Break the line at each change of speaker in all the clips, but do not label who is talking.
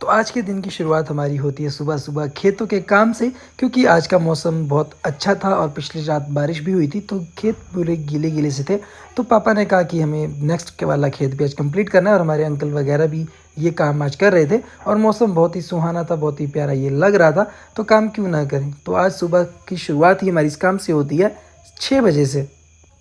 तो आज के दिन की शुरुआत हमारी होती है सुबह सुबह खेतों के काम से, क्योंकि आज का मौसम बहुत अच्छा था और पिछली रात बारिश भी हुई थी तो खेत पूरे गीले गीले से थे। तो पापा ने कहा कि हमें नेक्स्ट के वाला खेत भी आज कंप्लीट करना है और हमारे अंकल वगैरह भी ये काम आज कर रहे थे और मौसम बहुत ही सुहाना था, बहुत ही प्यारा ये लग रहा था। तो काम क्यों ना करें। तो आज सुबह की शुरुआत ही हमारी इस काम से होती है 6 बजे से।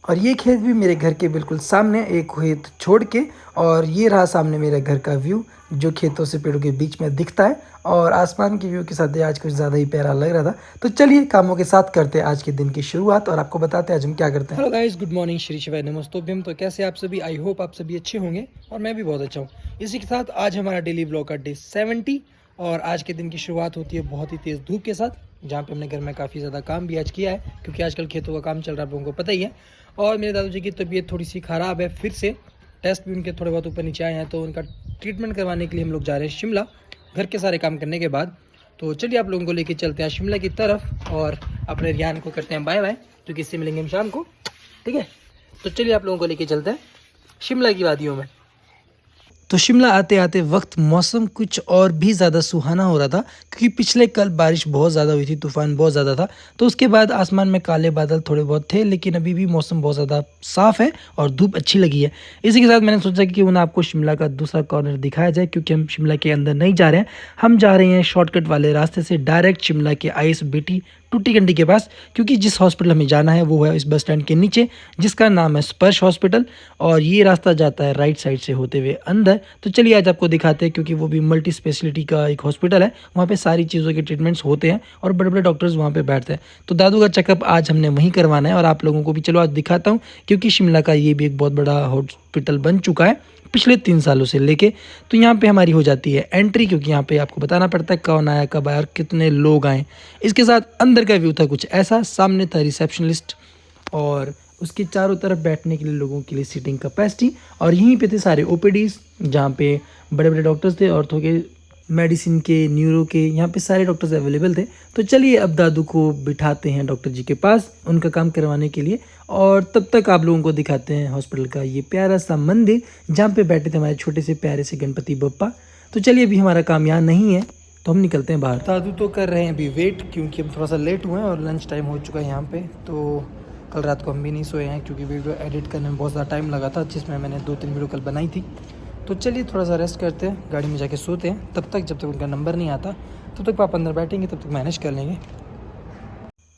और ये खेत भी मेरे घर के बिल्कुल सामने, एक खेत छोड़ के। और ये रहा सामने मेरे घर का व्यू जो खेतों से पेड़ों के बीच में दिखता है और आसमान के व्यू के साथ ये आज कुछ ज़्यादा ही प्यारा लग रहा था। तो चलिए कामों के साथ करते हैं आज के दिन की शुरुआत और आपको बताते हैं आज हम क्या करते हैं। Hello guys, good morning, Shri शिवाय नमस्तोभ्यम। तो कैसे आप सभी, आई होप आप सभी अच्छे होंगे और मैं भी बहुत अच्छा हूँ। इसी के साथ आज हमारा डेली ब्लॉग का डे 70 और आज के दिन की शुरुआत होती है बहुत ही तेज़ धूप के साथ, जहाँ पे हमने घर में काफ़ी ज़्यादा काम भी आज किया है क्योंकि आजकल खेतों का काम चल रहा है, आप लोगों को पता ही है। और मेरे दादाजी की तबीयत थोड़ी सी ख़राब है, फिर से टेस्ट भी उनके थोड़े बहुत ऊपर नीचे आए हैं, तो उनका ट्रीटमेंट करवाने के लिए हम लोग जा रहे हैं शिमला, घर के सारे काम करने के बाद। तो चलिए आप लोगों को लेके चलते हैं शिमला की तरफ और अपने रियान को करते हैं बाय बाय, क्योंकि इससे मिलेंगे हम शाम को, ठीक है। तो चलिए आप लोगों को लेके चलते हैं शिमला की वादियों में। तो शिमला आते आते वक्त मौसम कुछ और भी ज़्यादा सुहाना हो रहा था, क्योंकि पिछले कल बारिश बहुत ज़्यादा हुई थी, तूफान बहुत ज़्यादा था। तो उसके बाद आसमान में काले बादल थोड़े बहुत थे, लेकिन अभी भी मौसम बहुत ज़्यादा साफ़ है और धूप अच्छी लगी है। इसी के साथ मैंने सोचा कि क्यों ना आपको शिमला का दूसरा कॉर्नर दिखाया जाए, क्योंकि हम शिमला के अंदर नहीं जा रहे हैं, हम जा रहे हैं शॉर्टकट वाले रास्ते से डायरेक्ट शिमला के ISBT टूटी कंडी के पास, क्योंकि जिस हॉस्पिटल हमें जाना है वो है इस बस स्टैंड के नीचे, जिसका नाम है स्पर्श हॉस्पिटल। और ये रास्ता जाता है राइट साइड से होते हुए अंदर। तो चलिए आज आपको दिखाते हैं, क्योंकि वो भी मल्टी स्पेशलिटी का एक हॉस्पिटल है, वहाँ पे सारी चीज़ों के ट्रीटमेंट्स होते हैं और बड़े बड़े डॉक्टर्स वहाँ पे बैठते हैं। तो दादू का चेकअप आज हमने वहीं करवाना है और आप लोगों को भी चलो आज दिखाता हूँ, क्योंकि शिमला का ये भी एक बहुत बड़ा हॉस्पिटल बन चुका है पिछले 3 सालों से लेके। तो यहाँ पे हमारी हो जाती है एंट्री, क्योंकि यहाँ पे आपको बताना पड़ता है कौन आया, कब आया और कितने लोग आए। इसके साथ अंदर का व्यू था कुछ ऐसा, सामने था रिसेप्शनिस्ट और उसके चारों तरफ बैठने के लिए लोगों के लिए सीटिंग कैपेसिटी, और यहीं पे थे सारे OPDs जहाँ पे बड़े बड़े डॉक्टर्स थे, ऑर्थो के, मेडिसिन के, न्यूरो के, यहाँ पे सारे डॉक्टर्स अवेलेबल थे। तो चलिए अब दादू को बिठाते हैं डॉक्टर जी के पास उनका काम करवाने के लिए, और तब तक आप लोगों को दिखाते हैं हॉस्पिटल का ये प्यारा सा मंदिर जहाँ पे बैठे थे हमारे छोटे से प्यारे से गणपति बप्पा। तो चलिए अभी हमारा काम यहाँ नहीं है तो हम निकलते हैं बाहर। दादू तो कर रहे हैं अभी वेट, क्योंकि हम थोड़ा सा लेट हुए हैं और लंच टाइम हो चुका है यहाँ पे। तो कल रात को हम भी नहीं सोए हैं, क्योंकि वीडियो एडिट करने में बहुत ज़्यादा टाइम लगा था, जिसमें मैंने 2-3 वीडियो कल बनाई थी। तो चलिए थोड़ा सा रेस्ट करते हैं, गाड़ी में जाके सोते हैं, तब तक जब तक उनका नंबर नहीं आता तब तक पापा अंदर बैठेंगे, तब तक मैनेज कर लेंगे।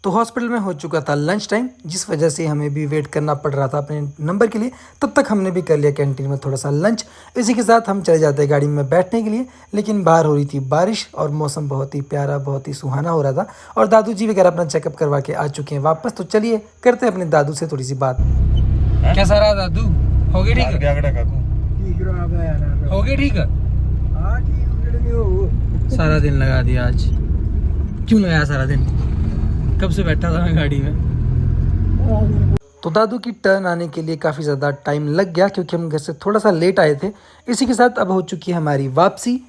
तो हॉस्पिटल में हो चुका था लंच टाइम, जिस वजह से हमें भी वेट करना पड़ रहा था अपने नंबर के लिए। तब तक हमने भी कर लिया कैंटीन में थोड़ा सा लंच। इसी के साथ हम चले जाते हैं गाड़ी में बैठने के लिए, लेकिन बाहर हो रही थी बारिश और मौसम बहुत ही प्यारा, बहुत ही सुहाना हो रहा था। और दादू जी वगैरह अपना चेकअप करवा के आ चुके हैं वापस। तो चलिए करते हैं अपने दादू से थोड़ी सी बात। कैसा रहा दादू, हो गए ठीक? हो गए ठीक? सारा दिन लगा दिया आज। क्यों लगाया सारा दिन? कब से बैठा था मैं गाड़ी में। तो दादू की टर्न आने के लिए काफ़ी ज़्यादा टाइम लग गया, क्योंकि हम घर से थोड़ा सा लेट आए थे। इसी के साथ अब हो चुकी है हमारी वापसी।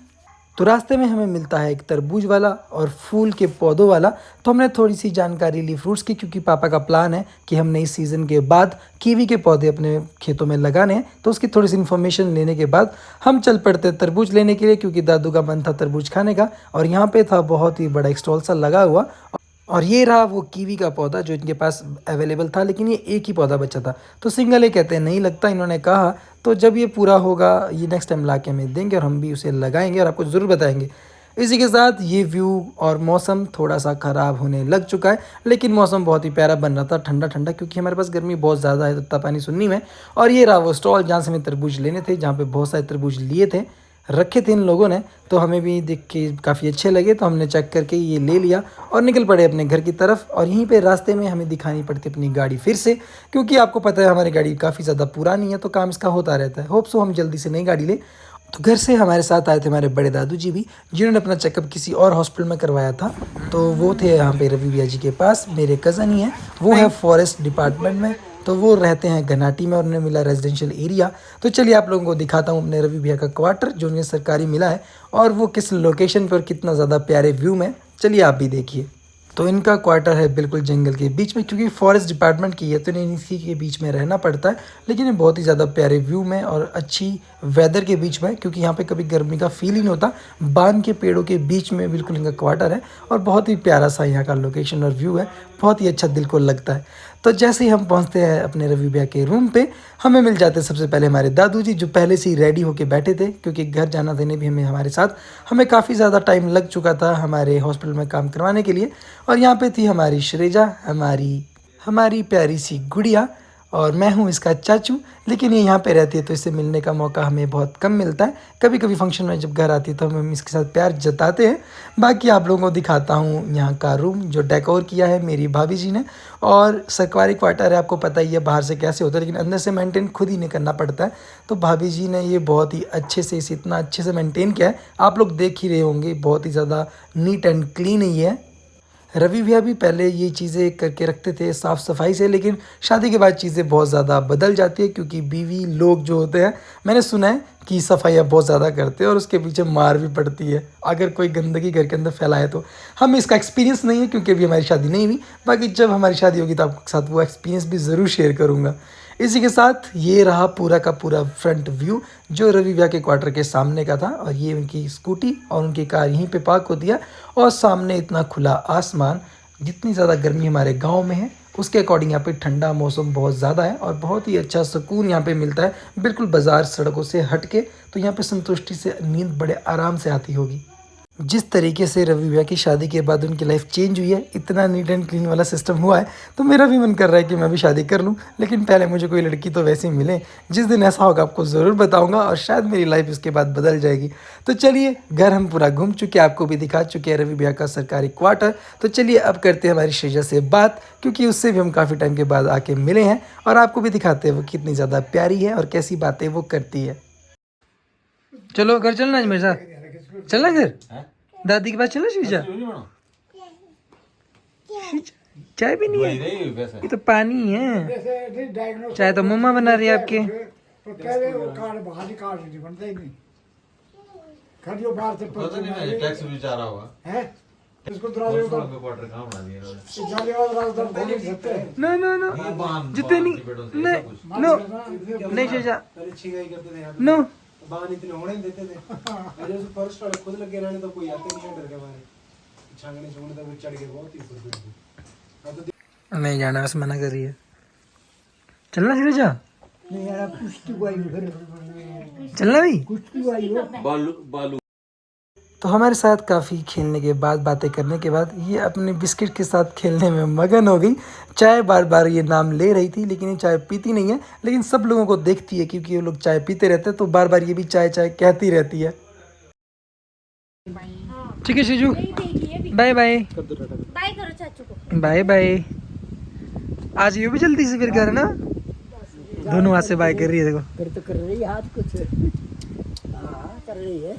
तो रास्ते में हमें मिलता है एक तरबूज वाला और फूल के पौधों वाला। तो हमने थोड़ी सी जानकारी ली फ्रूट्स की, क्योंकि पापा का प्लान है कि हमने इस सीज़न के बाद कीवी के पौधे अपने खेतों में लगाने हैं। तो उसकी थोड़ी सी इन्फॉर्मेशन लेने के बाद हम चल पड़ते तरबूज लेने के लिए, क्योंकि दादू का मन था तरबूज खाने का। और यहाँ पे था बहुत ही बड़ा एक स्टॉल सा लगा हुआ, और ये रहा वो कीवी का पौधा जो इनके पास अवेलेबल था, लेकिन ये एक ही पौधा बचा था। तो सिंगल ये कहते हैं नहीं लगता, इन्होंने कहा। तो जब ये पूरा होगा ये नेक्स्ट टाइम ला के हमें देंगे और हम भी उसे लगाएंगे और आपको ज़रूर बताएंगे। इसी के साथ ये व्यू और मौसम थोड़ा सा ख़राब होने लग चुका है, लेकिन मौसम बहुत ही प्यारा बन रहा था, ठंडा ठंडा, क्योंकि हमारे पास गर्मी बहुत ज़्यादा है तत्ता पानी सुन्नी में। और ये रहा वो स्टॉल जहाँ से हमें तरबूज लेने थे, जहाँ पे बहुत सारे तरबूज लिए थे, रखे थे इन लोगों ने। तो हमें भी देख के काफ़ी अच्छे लगे, तो हमने चेक करके ये ले लिया और निकल पड़े अपने घर की तरफ। और यहीं पे रास्ते में हमें दिखानी पड़ती अपनी गाड़ी फिर से, क्योंकि आपको पता है हमारी गाड़ी काफ़ी ज़्यादा पुरानी है, तो काम इसका होता रहता है। होप सो हम जल्दी से नई गाड़ी ले। तो घर से हमारे साथ आए थे हमारे बड़े दादू जी भी, जिन्होंने अपना चेकअप किसी और हॉस्पिटल में करवाया था। तो वो थे यहाँ पे रवि भैया जी के पास, मेरे कज़न ही हैं, वो है फॉरेस्ट डिपार्टमेंट में। तो वो रहते हैं घनाटी में और उन्हें मिला रेजिडेंशियल एरिया। तो चलिए आप लोगों को दिखाता हूँ अपने रवि भैया का क्वार्टर, जो उन्हें सरकारी मिला है, और वो किस लोकेशन पर कितना ज़्यादा प्यारे व्यू में। चलिए आप भी देखिए। तो इनका क्वार्टर है बिल्कुल जंगल के बीच में, क्योंकि फॉरेस्ट डिपार्टमेंट की है तो इन्हें इसी के बीच में रहना पड़ता है। लेकिन ये बहुत ही ज़्यादा प्यारे व्यू में और अच्छी वेदर के बीच में, क्योंकि यहाँ पे कभी गर्मी का फील ही नहीं होता। बान के पेड़ों के बीच में बिल्कुल इनका क्वार्टर है और बहुत ही प्यारा सा यहाँ का लोकेशन और व्यू है, बहुत ही अच्छा दिल को लगता है। तो जैसे ही हम पहुँचते हैं अपने रवि भैया के रूम पे, हमें मिल जाते हैं सबसे पहले हमारे दादू जी, जो पहले से ही रेडी होके बैठे थे, क्योंकि घर जाना देने भी हमें हमारे साथ हमें काफ़ी ज़्यादा टाइम लग चुका था हमारे हॉस्पिटल में काम करवाने के लिए। और यहाँ पे थी हमारी श्रेजा, हमारी हमारी प्यारी सी गुड़िया, और मैं हूँ इसका चाचू। लेकिन ये यहाँ पे रहती है तो इससे मिलने का मौका हमें बहुत कम मिलता है। कभी कभी फंक्शन में जब घर आती है तो हम इसके साथ प्यार जताते हैं। बाकी आप लोगों को दिखाता हूँ यहाँ का रूम जो डेकोर किया है मेरी भाभी जी ने। और सरकारी क्वार्टर है, आपको पता ही है बाहर से कैसे होता है, लेकिन अंदर से मेंटेन खुद ही नहीं करना पड़ता है। तो भाभी जी ने ये बहुत ही अच्छे से इसे इतना अच्छे से मेंटेन किया है, आप लोग देख ही रहे होंगे, बहुत ही ज़्यादा नीट एंड क्लीन ही है। रवि भैया भी पहले ये चीज़ें करके रखते थे साफ़ सफाई से, लेकिन शादी के बाद चीज़ें बहुत ज़्यादा बदल जाती है, क्योंकि बीवी लोग जो होते हैं, मैंने सुना है कि सफाइयाँ बहुत ज़्यादा करते हैं और उसके पीछे मार भी पड़ती है अगर कोई गंदगी घर के अंदर फैलाए तो। हमें इसका एक्सपीरियंस नहीं है क्योंकि अभी हमारी शादी नहीं हुई। बाकी जब हमारी शादी होगी तो आपके साथ वो एक्सपीरियंस भी ज़रूर शेयर करूँगा। इसी के साथ ये रहा पूरा का पूरा फ्रंट व्यू जो रवि भैया के क्वार्टर के सामने का था। और ये उनकी स्कूटी और उनकी कार यहीं पे पार्क होती है, और सामने इतना खुला आसमान। जितनी ज़्यादा गर्मी हमारे गांव में है उसके अकॉर्डिंग यहाँ पे ठंडा मौसम बहुत ज़्यादा है और बहुत ही अच्छा सुकून यहाँ पे मिलता है, बिल्कुल बाज़ार सड़कों से हट के। तो यहाँ पे संतुष्टि से नींद बड़े आराम से आती होगी। जिस तरीके से रवि भैया की शादी के बाद उनकी लाइफ चेंज हुई है, इतना नीट एंड क्लीन वाला सिस्टम हुआ है, तो मेरा भी मन कर रहा है कि मैं भी शादी कर लूं। लेकिन पहले मुझे कोई लड़की तो वैसे ही मिले। जिस दिन ऐसा होगा आपको ज़रूर बताऊंगा और शायद मेरी लाइफ इसके बाद बदल जाएगी। तो चलिए, घर हम पूरा घूम चुके, आपको भी दिखा चुके हैं रवि भैया का सरकारी क्वार्टर। तो चलिए अब करते हैं हमारी श्रेजा से बात, क्योंकि उससे भी हम काफ़ी टाइम के बाद आके मिले हैं, और आपको भी दिखाते हैं वो कितनी ज़्यादा प्यारी है और कैसी बातें वो करती है। चलो घर चलना है मेरे साथ, चलना घर दादी के पास। चलो श्रीजा, चाय भी नहीं है, ये तो पानी है। चाय तो मम्मा बना रही है आपके। नो नो नो, जितने नहीं नो नहीं श्रीजा नो।
बाहर इतने होने देते थे, अरे उस फर्स्ट वाले खुद लगे रहने तो कोई आते नहीं डर के मारे। छांगने छूंगने तक चढ़ के बहुत ही ऊपर तो
नहीं जाना, बस मना कर रही है। चलना श्रीजा,
नहीं यार कुश्ती को आई फिर
चलना भी
कुश्ती को आई हो
बालू।
तो हमारे साथ काफ़ी खेलने के बाद, बातें करने के बाद, ये अपने बिस्किट के साथ खेलने में मगन हो गई। चाय बार बार ये नाम ले रही थी, लेकिन ये चाय पीती नहीं है, लेकिन सब लोगों को देखती है क्योंकि वो लोग चाय पीते रहते हैं, तो बार बार ये भी चाय चाय कहती रहती है। ठीक है शिजू, बाय बाय।
बाय करो चाचू को।
Bye bye. आज ये भी जल्दी से फिर घर ना, दोनों हाथ से बाय कर रही है, देखो
कर तो कर रही है हाथ कुछ। हाँ कर रही है।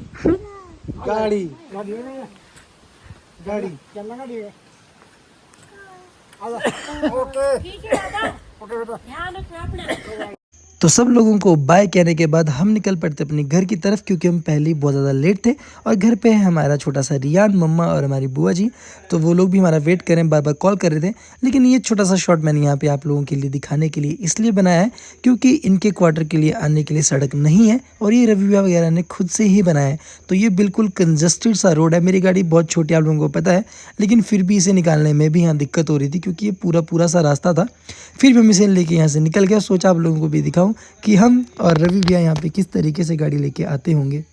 गाड़ी
गाड़ी चलना गाड़ी है। ओके
ठीक है दादा, ध्यान रखना अपना।
तो सब लोगों को बाय कहने के बाद हम निकल पड़ते अपने घर की तरफ, क्योंकि हम पहले ही बहुत ज़्यादा लेट थे। और घर पे है हमारा छोटा सा रियान, मम्मा और हमारी बुआ जी, तो वो लोग भी हमारा वेट करें, बार बार कॉल कर रहे थे। लेकिन ये छोटा सा शॉट मैंने यहाँ पे आप लोगों के लिए दिखाने के लिए इसलिए बनाया है क्योंकि इनके क्वार्टर के लिए आने के लिए सड़क नहीं है, और ये रवि भैया वगैरह ने खुद से ही बनाया है। तो ये बिल्कुल कंजस्टेड सा रोड है। मेरी गाड़ी बहुत छोटी, आप लोगों को पता है, लेकिन फिर भी इसे निकालने में भी यहाँ दिक्कत हो रही थी, क्योंकि ये पूरा सा रास्ता था। फिर भी हम इसे लेके यहाँ से निकल गया। सोचा आप लोगों को भी दिखाऊं कि हम और रवि भैया यहाँ पे किस तरीके से गाड़ी लेके आते होंगे।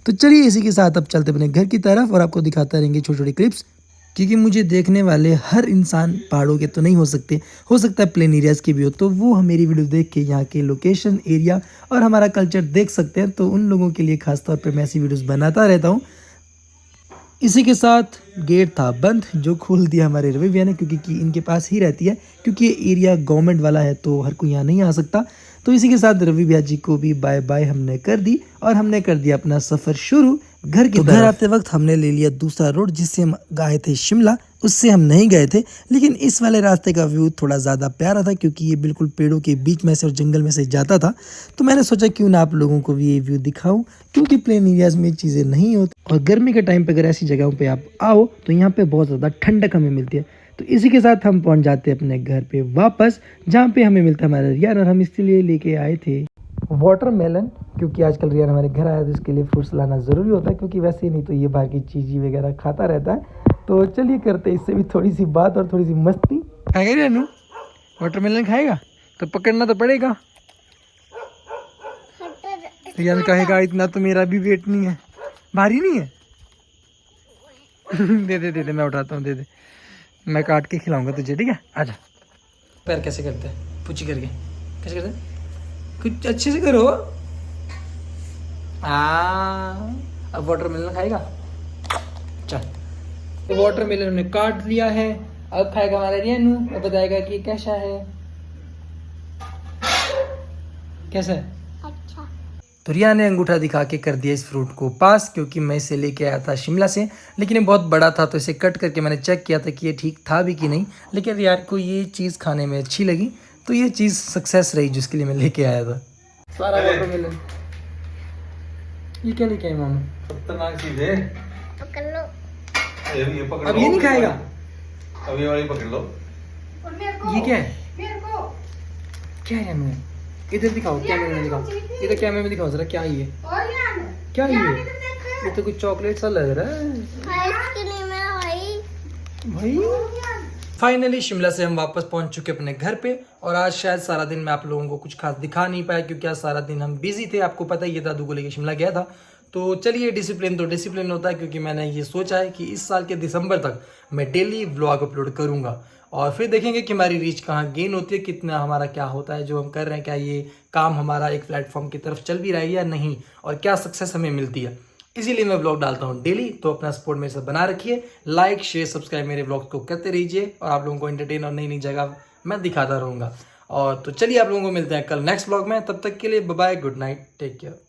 तो चलिए इसी के साथ अब चलते अपने घर की तरफ, और आपको दिखाता रहेंगे छोटी छोटी क्लिप्स, क्योंकि मुझे देखने वाले हर इंसान पहाड़ों के तो नहीं हो सकते, हो सकता है प्लेन एरियाज़ के भी हो, तो वो मेरी वीडियो देख के यहाँ के लोकेशन, एरिया और हमारा कल्चर देख सकते हैं। तो उन लोगों के लिए खासतौर पर मैं ऐसी वीडियोज़ बनाता रहता हूँ। इसी के साथ गेट था बंद, जो खोल दिया हमारे रवि भैया ने, क्योंकि इनके पास ही रहती है, क्योंकि ये एरिया गवर्नमेंट वाला है तो हर कोई यहाँ नहीं आ सकता। तो इसी के साथ रवि भैया जी को भी बाय बाय हमने कर दी और हमने कर दिया अपना सफ़र शुरू घर की तरफ। घर आते वक्त हमने ले लिया दूसरा रोड जिससे हम गए थे शिमला, उससे हम नहीं गए थे, लेकिन इस वाले रास्ते का व्यू थोड़ा ज़्यादा प्यारा था क्योंकि ये बिल्कुल पेड़ों के बीच में से और जंगल में से जाता था। तो मैंने सोचा क्यों ना आप लोगों को भी ये व्यू दिखाऊं, क्योंकि प्लेन एरियाज में चीज़ें नहीं होती और गर्मी के टाइम पे अगर ऐसी जगहों पे आप आओ तो यहाँ पे बहुत ज़्यादा ठंडक हमें मिलती है। तो इसी के साथ हम पहुँच जाते हैं अपने घर पे वापस, जहाँ पे हमें मिलता है हमारा रियान और हम इसलिए लेके आए थे वाटरमेलन, क्योंकि आजकल रियान हमारे घर आया तो इसके लिए फ्रूट्स लाना ज़रूरी होता है, क्योंकि वैसे ही नहीं तो ये बाहर की चीज़ी वगैरह खाता रहता है। तो चलिए करते हैं इससे भी थोड़ी सी बात और थोड़ी सी मस्ती। खाएगा रियानू? वाटरमेलन खाएगा तो पकड़ना तो पड़ेगा। रियान कहेगा इतना तो मेरा भी वेट नहीं है, भारी नहीं है। दे दे मैं उठाता हूँ, दे दे, मैं काट के खिलाऊंगा तुझे, ठीक है? आजा। पैर कैसे करते हैं? पूछी करके कैसे करते हैं? कुछ अच्छे से करो। अब वाटरमेलन खाएगा। चल, तो वाटरमेलन हमने काट लिया है, अब खाएगा हमारा रियानू और बताएगा कि कैसा है। कैसा है? अच्छा। तो रिया ने अंगूठा दिखा के कर दिया इस फ्रूट को पास, क्योंकि मैं इसे लेके आया था शिमला से, लेकिन ये बहुत बड़ा था तो इसे कट करके मैंने चेक किया था कि ये ठीक था भी कि नहीं, लेकिन रिया को ये चीज़ खाने में अच्छी लगी तो ये चीज़ सक्सेस रही जिसके लिए मैं लेके आया था। सारा वाटरमेलन ये क्या लेके आए मामा?
खतरनाक चीज है।
पकड़ लो।
ये पकड़
अब
लो।
ये नहीं खाएगा।
अब ये वाली पकड़ लो।
ये क्या है? क्या है मैं? इधर दिखाओ, कैमरे में दिखाओ, इधर कैमरे में दिखाओ जरा, क्या है ये? क्या है ये तो कुछ चॉकलेट सा लग रहा है भाई। फाइनली शिमला से हम वापस पहुंच चुके अपने घर पे, और आज शायद सारा दिन मैं आप लोगों को कुछ खास दिखा नहीं पाया क्योंकि आज सारा दिन हम बिजी थे। आपको पता ही है, दादू को लेके शिमला गया था। तो चलिए, डिसिप्लिन तो डिसिप्लिन होता है, क्योंकि मैंने ये सोचा है कि इस साल के दिसंबर तक मैं डेली व्लॉग अपलोड करूंगा और फिर देखेंगे कि हमारी रीच कहाँ गेन होती है, कितना हमारा क्या होता है जो हम कर रहे हैं, क्या ये काम हमारा एक प्लेटफॉर्म की तरफ चल भी रहा है या नहीं, और क्या सक्सेस हमें मिलती है। इसीलिए मैं व्लॉग डालता हूँ डेली। तो अपना सपोर्ट मेरे साथ बना रखिए, लाइक शेयर सब्सक्राइब मेरे व्लॉग को करते रहिए और आप लोगों को एंटरटेन और नई नई जगह मैं दिखाता रहूँगा। और तो चलिए, आप लोगों को मिलते हैं कल नेक्स्ट व्लॉग में। तब तक के लिए bye bye, good night, take care.